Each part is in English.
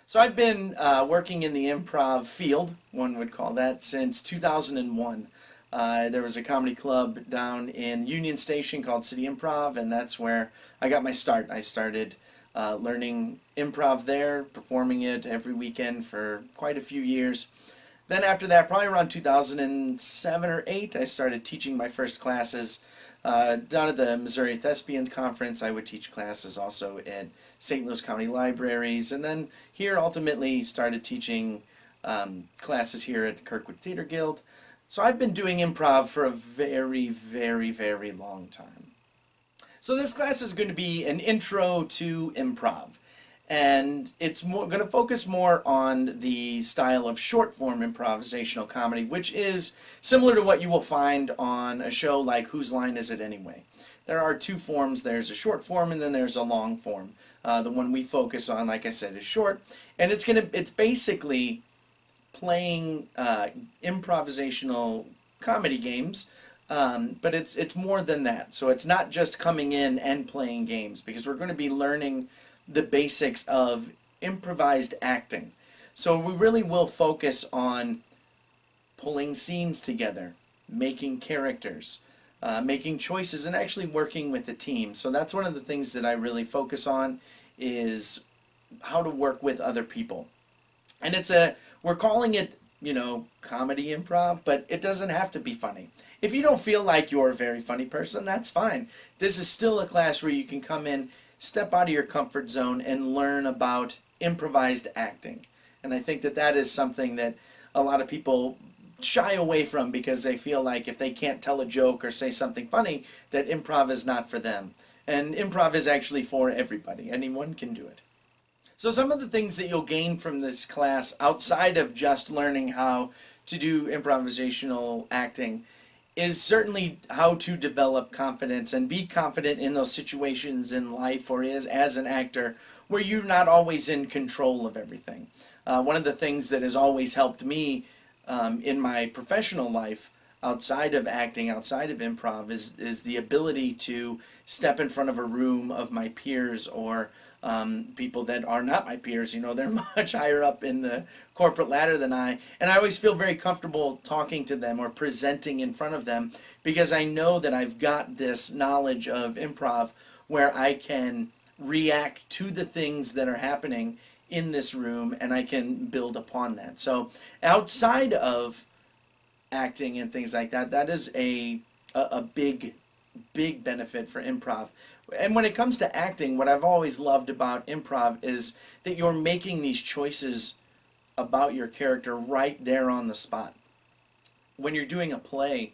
So I've been working in the improv field, one would call that, since 2001. There was a comedy club down in Union Station called City Improv, and that's where I got my start. I started learning improv there, performing it every weekend for quite a few years. Then after that, probably around 2007 or 8, I started teaching my first classes. Down at the Missouri Thespians Conference, I would teach classes also at St. Louis County Libraries, and then here ultimately started teaching classes here at the Kirkwood Theater Guild. So I've been doing improv for a very, very, very long time. So this class is going to be an intro to improv. And it's going to focus more on the style of short form improvisational comedy, which is similar to what you will find on a show like Whose Line Is It Anyway? There are two forms. There's a short form and then there's a long form. The one we focus on, like I said, is short, and it's basically playing improvisational comedy games. But it's more than that. So it's not just coming in and playing games, because we're going to be learning the basics of improvised acting. So we really will focus on pulling scenes together, making characters, making choices, and actually working with the team. So that's one of the things that I really focus on, is how to work with other people. And we're calling it, comedy improv, but it doesn't have to be funny. If you don't feel like you're a very funny person, that's fine. This is still a class where you can come in, step out of your comfort zone, and learn about improvised acting. And I think that that is something that a lot of people shy away from, because they feel like if they can't tell a joke or say something funny, that improv is not for them. And improv is actually for everybody. Anyone can do it. So some of the things that you'll gain from this class, outside of just learning how to do improvisational acting, is certainly how to develop confidence and be confident in those situations in life, or as an actor, where you're not always in control of everything. One of the things that has always helped me in my professional life, outside of acting, outside of improv, is the ability to step in front of a room of my peers, or people that are not my peers. They're much higher up in the corporate ladder than I, and I always feel very comfortable talking to them or presenting in front of them, because I know that I've got this knowledge of improv where I can react to the things that are happening in this room, and I can build upon that. So outside of acting and things like that, that is a big benefit for improv. And when it comes to acting, what I've always loved about improv is that you're making these choices about your character right there on the spot. When you're doing a play,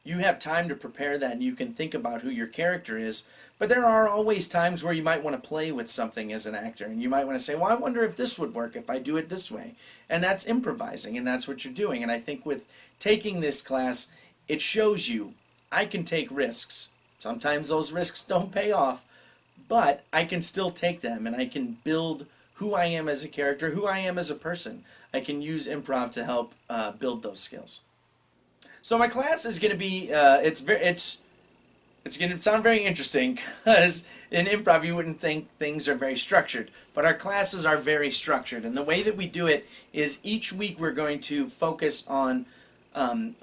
you have time to prepare that, and you can think about who your character is. But there are always times where you might want to play with something as an actor, and you might want to say, well, I wonder if this would work if I do it this way. And that's improvising, and that's what you're doing. And I think with taking this class, it shows you I can take risks. Sometimes those risks don't pay off, but I can still take them, and I can build who I am as a character, who I am as a person. I can use improv to help build those skills. So my class is going to be it's going to sound very interesting, because in improv you wouldn't think things are very structured, but our classes are very structured. And the way that we do it is each week we're going to focus on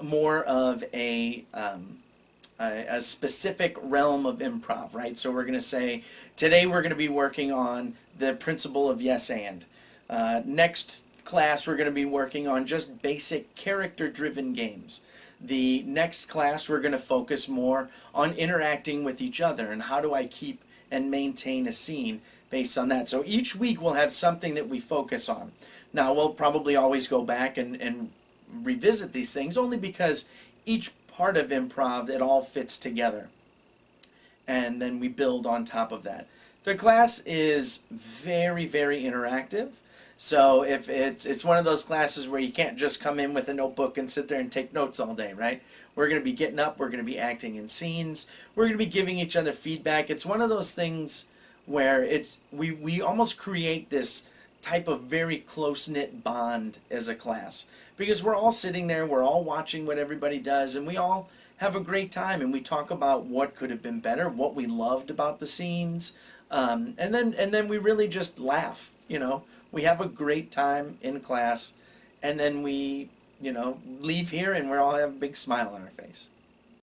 more of a specific realm of improv, right? So we're going to say, today we're going to be working on the principle of yes and. Next class we're going to be working on just basic character-driven games. The next class we're going to focus more on interacting with each other, and how do I keep and maintain a scene based on that. So each week we'll have something that we focus on. Now we'll probably always go back and revisit these things, only because each part of improv, it all fits together, and then we build on top of that. The class is very, very interactive. So if it's one of those classes where you can't just come in with a notebook and sit there and take notes all day, right? We're going to be getting up, we're going to be acting in scenes, we're going to be giving each other feedback. It's one of those things where we almost create this type of very close-knit bond as a class, because we're all sitting there, we're all watching what everybody does, and we all have a great time, and we talk about what could have been better, what we loved about the scenes, and then we really just laugh. you know, we have a great time in class, and then we, you know, leave here and we all have a big smile on our face.